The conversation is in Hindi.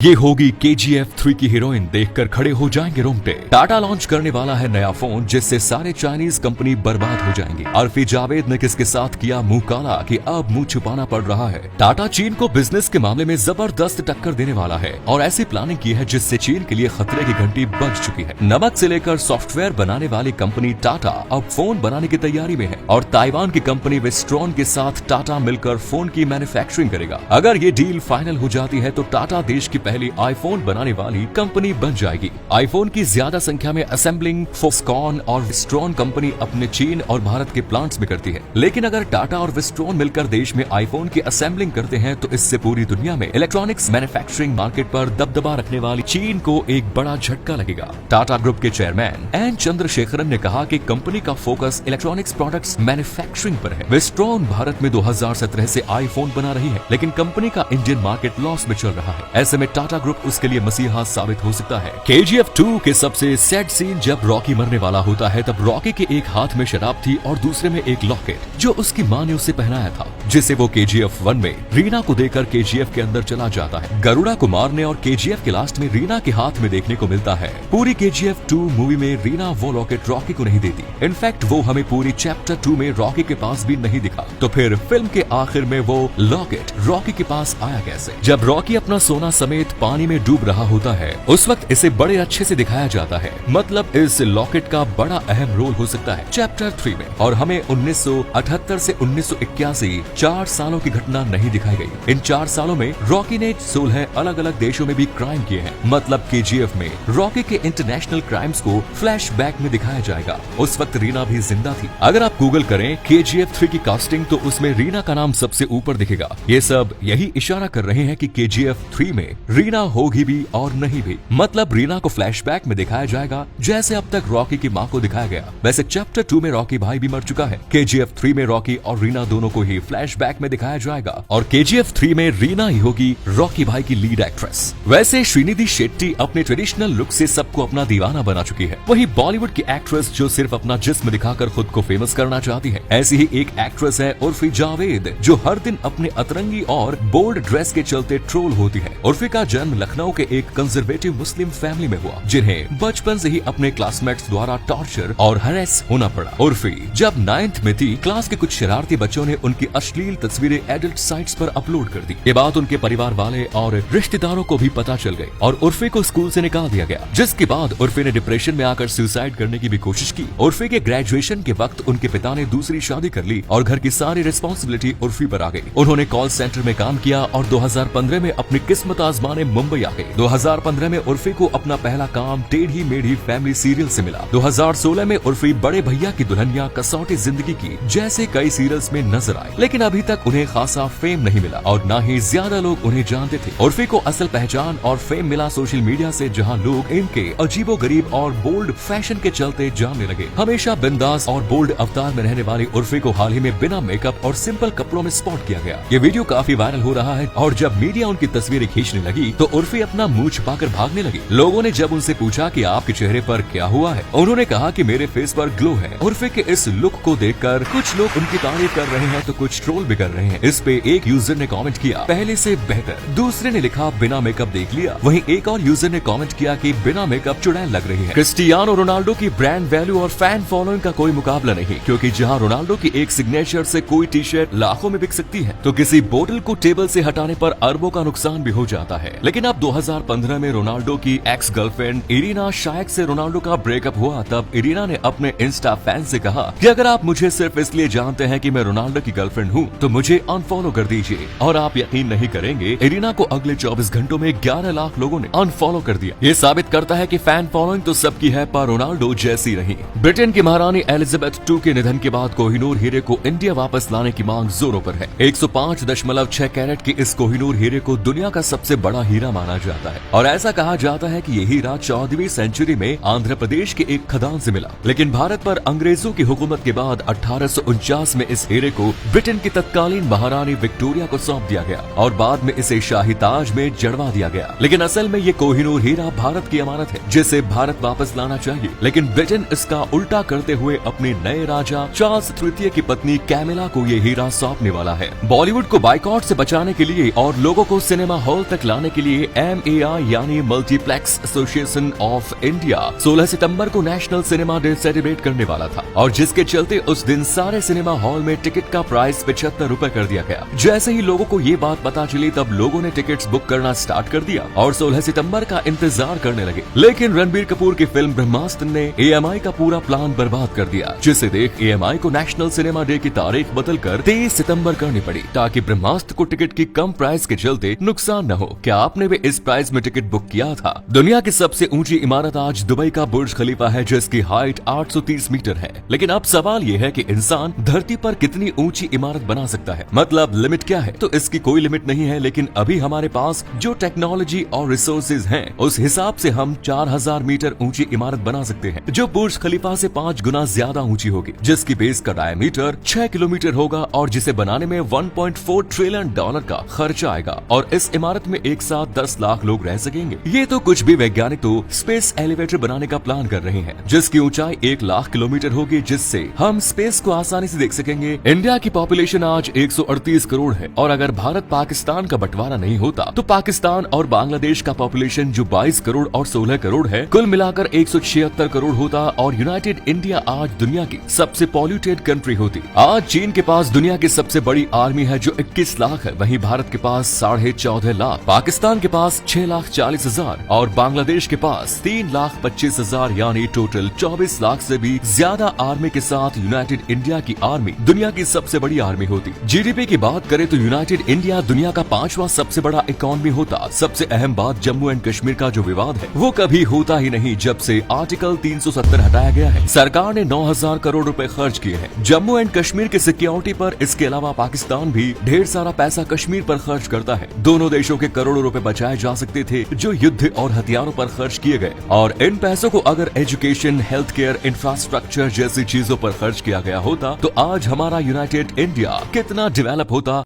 ये होगी KGF 3 की हीरोइन, देखकर खड़े हो जाएंगे रोंगटे। टाटा लॉन्च करने वाला है नया फोन जिससे सारे चाइनीज कंपनी बर्बाद हो जाएंगी। अर्फी जावेद ने किसके साथ किया मुंह काला कि अब मुंह छुपाना पड़ रहा है। टाटा चीन को बिजनेस के मामले में जबरदस्त टक्कर देने वाला है और ऐसी प्लानिंग की है जिससे चीन के लिए खतरे की घंटी बज चुकी है। नमक से लेकर सॉफ्टवेयर बनाने वाली कंपनी टाटा अब फोन बनाने की तैयारी में है और ताइवान की कंपनी विस्ट्रॉन के साथ टाटा मिलकर फोन की मैन्युफैक्चरिंग करेगा। अगर ये डील फाइनल हो जाती है तो टाटा देश की पहली आईफोन बनाने वाली कंपनी बन जाएगी। आईफोन की ज्यादा संख्या में असेंबलिंग फॉक्सकॉन और विस्ट्रॉन कंपनी अपने चीन और भारत के प्लांट्स में करती है। लेकिन अगर टाटा और विस्ट्रॉन मिलकर देश में आईफोन की असेंबलिंग करते हैं तो इससे पूरी दुनिया में इलेक्ट्रॉनिक्स मैन्युफैक्चरिंग मार्केट पर दबदबा रखने वाली चीन को एक बड़ा झटका लगेगा। टाटा ग्रुप के चेयरमैन एन चंद्रशेखरन ने कहा कि कंपनी का फोकस इलेक्ट्रॉनिक्स प्रोडक्ट्स मैन्युफैक्चरिंग पर है। विस्ट्रॉन भारत में 2017 से आईफोन बना रही है, लेकिन कंपनी का इंडियन मार्केट लॉस में चल रहा है। ऐसे में टाटा ग्रुप उसके लिए मसीहा साबित हो सकता है। KGF 2 के सबसे सैड सीन जब रॉकी मरने वाला होता है, तब रॉकी के एक हाथ में शराब थी और दूसरे में एक लॉकेट जो उसकी मां ने उसे पहनाया था, जिसे वो KGF 1 में रीना को देकर KGF के अंदर चला जाता है। गरुड़ा को मारने और KGF के लास्ट में रीना के हाथ में देखने को मिलता है। पूरी KGF 2 मूवी में रीना वो लॉकेट रॉकी को नहीं देती। इनफैक्ट वो हमें पूरी चैप्टर 2 में रॉकी के पास भी नहीं दिखा। तो फिर फिल्म के आखिर में वो लॉकेट रॉकी के पास आया कैसे? जब रॉकी अपना सोना समेत पानी में डूब रहा होता है उस वक्त इसे बड़े अच्छे से दिखाया जाता है। मतलब इस लॉकेट का बड़ा अहम रोल हो सकता है चैप्टर 3 में। और हमें 1978 से 1981 4 सालों की घटना नहीं दिखाई गई। इन 4 सालों में रॉकी ने 16 अलग अलग देशों में भी क्राइम किए हैं। मतलब KGF में रॉकी के इंटरनेशनल क्राइम्स को फ्लैशबैक में दिखाया जाएगा। उस वक्त रीना भी जिंदा थी। अगर आप गूगल करें KGF 3 की कास्टिंग तो उसमें रीना का नाम सबसे ऊपर दिखेगा। ये सब यही इशारा कर रहे हैं कि KGF 3 में रीना होगी भी और नहीं भी। मतलब रीना को फ्लैशबैक में दिखाया जाएगा जैसे अब तक रॉकी की मां को दिखाया गया। वैसे चैप्टर 2 में रॉकी भाई भी मर चुका है। KGF 3 में रॉकी और रीना दोनों को ही फ्लैशबैक में दिखाया जाएगा और KGF 3 में रीना ही होगी रॉकी भाई की लीड एक्ट्रेस। वैसे श्रीनिधि शेट्टी अपने ट्रेडिशनल लुक से सबको अपना दीवाना बना चुकी है। वही बॉलीवुड की एक्ट्रेस जो सिर्फ अपना जिस्म दिखाकर खुद को फेमस करना चाहती है। ऐसी ही एक एक्ट्रेस है उर्फी जावेद, जो हर दिन अपने अतरंगी और बोल्ड ड्रेस के चलते ट्रोल होती है। उर्फी का जन्म लखनऊ के एक कंजर्वेटिव मुस्लिम फैमिली में हुआ, जिन्हें बचपन से ही अपने क्लासमेट्स द्वारा टॉर्चर और हरेस होना पड़ा। उर्फी जब 9th में थी, क्लास के कुछ शरारती बच्चों ने उनकी अश्लील तस्वीरें एडल्ट साइट्स पर अपलोड कर दी। ये बात उनके परिवार वाले और रिश्तेदारों को भी पता चल गई और उर्फी को स्कूल से निकाल दिया गया, जिसके बाद उर्फी ने डिप्रेशन में आकर सुसाइड करने की भी कोशिश की। उर्फी के ग्रेजुएशन के वक्त उनके पिता ने दूसरी शादी कर ली और घर की सारी रिस्पॉन्सिबिलिटी उर्फी पर आ गई। उन्होंने कॉल सेंटर में काम किया और 2015 में अपनी किस्मत आजमाने मुंबई आ गए। 2015 में उर्फी को अपना पहला काम टेढ़ी मेढ़ी फैमिली सीरियल से मिला। 2016 में उर्फी बड़े भैया की दुल्हनिया, कसौटी जिंदगी की जैसे कई सीरियल्स में नजर आए, लेकिन अभी तक उन्हें खासा फेम नहीं मिला और न ही ज्यादा लोग उन्हें जानते थे। उर्फी को असल पहचान और फेम मिला सोशल मीडिया से, जहां लोग इनके अजीबोगरीब और बोल्ड फैशन के चलते जानने लगे। हमेशा बिंदास और बोल्ड अवतार में रहने वाली उर्फी को हाल ही में बिना मेकअप और सिंपल कपड़ों में स्पॉट किया गया। ये वीडियो काफी वायरल हो रहा है और जब मीडिया उनकी तस्वीरें खींचने लगी तो उर्फी अपना मुंह छुपाकर भागने लगी। लोगों ने जब उनसे पूछा कि आपके चेहरे पर क्या हुआ है, उन्होंने कहा कि मेरे फेस पर ग्लो है। उर्फी के इस लुक को देखकर कुछ लोग उनकी तारीफ कर रहे हैं तो कुछ ट्रोल भी कर रहे हैं। इस पे एक यूजर ने कमेंट किया, पहले से बेहतर। दूसरे ने लिखा, बिना मेकअप देख लिया। वहीं एक और यूजर ने कमेंट किया कि बिना मेकअप चुड़ैल लग रही है। क्रिस्टियानो रोनाल्डो की ब्रांड वैल्यू और फैन फॉलोइंग का कोई मुकाबला नहीं, क्योंकि जहां रोनाल्डो की एक सिग्नेचर से कोई टी शर्ट लाखों में बिक सकती है, तो किसी बोतल को टेबल से हटाने पर अरबों का नुकसान भी हो जाता है। लेकिन अब 2015 में रोनाल्डो की एक्स गर्लफ्रेंड इरीना शायक से रोनाल्डो का ब्रेकअप हुआ, तब इरीना ने अपने इंस्टा फैन से कहा कि अगर आप मुझे सिर्फ इसलिए जानते हैं कि मैं रोनाल्डो की गर्लफ्रेंड हूँ तो मुझे अनफॉलो कर दीजिए। और आप यकीन नहीं करेंगे, इरीना को अगले 24 घंटों में 11 लाख लोगों ने अनफॉलो कर दिया। ये साबित करता है कि फैन फॉलोइंग तो सबकी है, पर रोनाल्डो जैसी नहीं। ब्रिटेन की महारानी एलिजाबेथ II के निधन के बाद कोहिनूर हीरे को इंडिया वापस लाने की मांग जोरों पर है। 105.6 कैरेट के इस कोहिनूर हीरे को दुनिया का सबसे बड़ा हीरा माना जाता है और ऐसा कहा जाता है कि ये हीरा 14वीं सेंचुरी में आंध्र प्रदेश के एक खदान से मिला। लेकिन भारत पर अंग्रेजों की हुकूमत के बाद 1849 में इस हीरे को ब्रिटेन की तत्कालीन महारानी विक्टोरिया को सौंप दिया गया और बाद में इसे शाही ताज में जड़वा दिया गया। लेकिन असल में ये कोहिनूर हीरा भारत की अमानत है जिसे भारत वापस लाना चाहिए, लेकिन ब्रिटेन इसका उल्टा करते हुए अपने नए राजा चार्ल्स तृतीय की पत्नी कैमिला को ये हीरा सौंपने वाला है। बॉलीवुड को बाइकआउट से बचाने के लिए और लोगों को सिनेमा हॉल तक लाने के लिए MAI यानी मल्टीप्लेक्स एसोसिएशन ऑफ इंडिया 16 सितंबर को नेशनल सिनेमा डे सेलिब्रेट करने वाला था और जिसके चलते उस दिन सारे सिनेमा हॉल में टिकट का प्राइस 75 रुपए कर दिया गया। जैसे ही लोगों को ये बात पता चली तब लोगों ने टिकट्स बुक करना स्टार्ट कर दिया और 16 सितंबर का इंतजार करने लगे। लेकिन रणबीर कपूर की फिल्म ब्रह्मास्त्र ने AMI का पूरा प्लान बर्बाद कर दिया, जिसे देख AMI को नेशनल सिनेमा डे की तारीख बदलकर 23 सितंबर करनी पड़ी ताकि ब्रह्मास्त्र को टिकट की कम प्राइस के चलते नुकसान न हो। क्या आपने भी इस प्राइस में टिकट बुक किया था? दुनिया की सबसे ऊंची इमारत आज दुबई का बुर्ज खलीफा है जिसकी हाइट 830 मीटर है। लेकिन अब सवाल ये है कि इंसान धरती पर कितनी ऊंची इमारत बना सकता है, मतलब लिमिट क्या है? तो इसकी कोई लिमिट नहीं है, लेकिन अभी हमारे पास जो टेक्नोलॉजी और रिसोर्सेज हैं उस हिसाब से हम 4000 मीटर ऊंची इमारत बना सकते हैं जो बुर्ज खलीफा से 5 गुना ज्यादा ऊंची होगी, जिसकी बेस का डायमीटर 6 किलोमीटर होगा और जिसे बनाने में $1.4 ट्रिलियन का खर्च आएगा और इस इमारत में एक साथ 10 लाख लोग रह सकेंगे। ये तो कुछ भी वैज्ञानिक तो स्पेस एलिवेटर बनाने का प्लान कर रहे हैं जिसकी ऊंचाई 1 लाख किलोमीटर होगी, जिससे हम स्पेस को आसानी से देख सकेंगे। इंडिया की पॉपुलेशन आज 138 करोड़ है और अगर भारत पाकिस्तान का बंटवारा नहीं होता तो पाकिस्तान और बांग्लादेश का पॉपुलेशन जो 22 करोड़ और 16 करोड़ है कुल मिलाकर 176 करोड़ होता और यूनाइटेड इंडिया आज दुनिया की सबसे पॉल्यूटेड कंट्री होती। आज चीन के पास दुनिया की सबसे बड़ी आर्मी है जो 21 लाख है, वहीं भारत के पास 14.5 लाख, पाकिस्तान के पास 6,40,000 और बांग्लादेश के पास 3,25,000 यानी टोटल 24 लाख से भी ज्यादा आर्मी के साथ यूनाइटेड इंडिया की आर्मी दुनिया की सबसे बड़ी आर्मी होती। GDP की बात करें तो यूनाइटेड इंडिया दुनिया का 5वां सबसे बड़ा इकोनॉमी होता। सबसे अहम बात, जम्मू एंड कश्मीर का जो विवाद है वो कभी होता ही नहीं जब से आर्टिकल 370 हटाया गया है। सरकार ने 9,000 करोड़ रुपए खर्च किए हैं जम्मू एंड कश्मीर की सिक्योरिटी पर। इसके अलावा पाकिस्तान भी ढेर सारा पैसा कश्मीर पर खर्च करता है। दोनों देशों के करोड़ों रुपए बचाए जा सकते थे जो युद्ध और हथियारों पर खर्च किए गए और इन पैसों को अगर एजुकेशन, हेल्थ केयर, इंफ्रास्ट्रक्चर जैसी चीजों पर खर्च किया गया होता तो आज हमारा यूनाइटेड इंडिया कितना डेवलप होता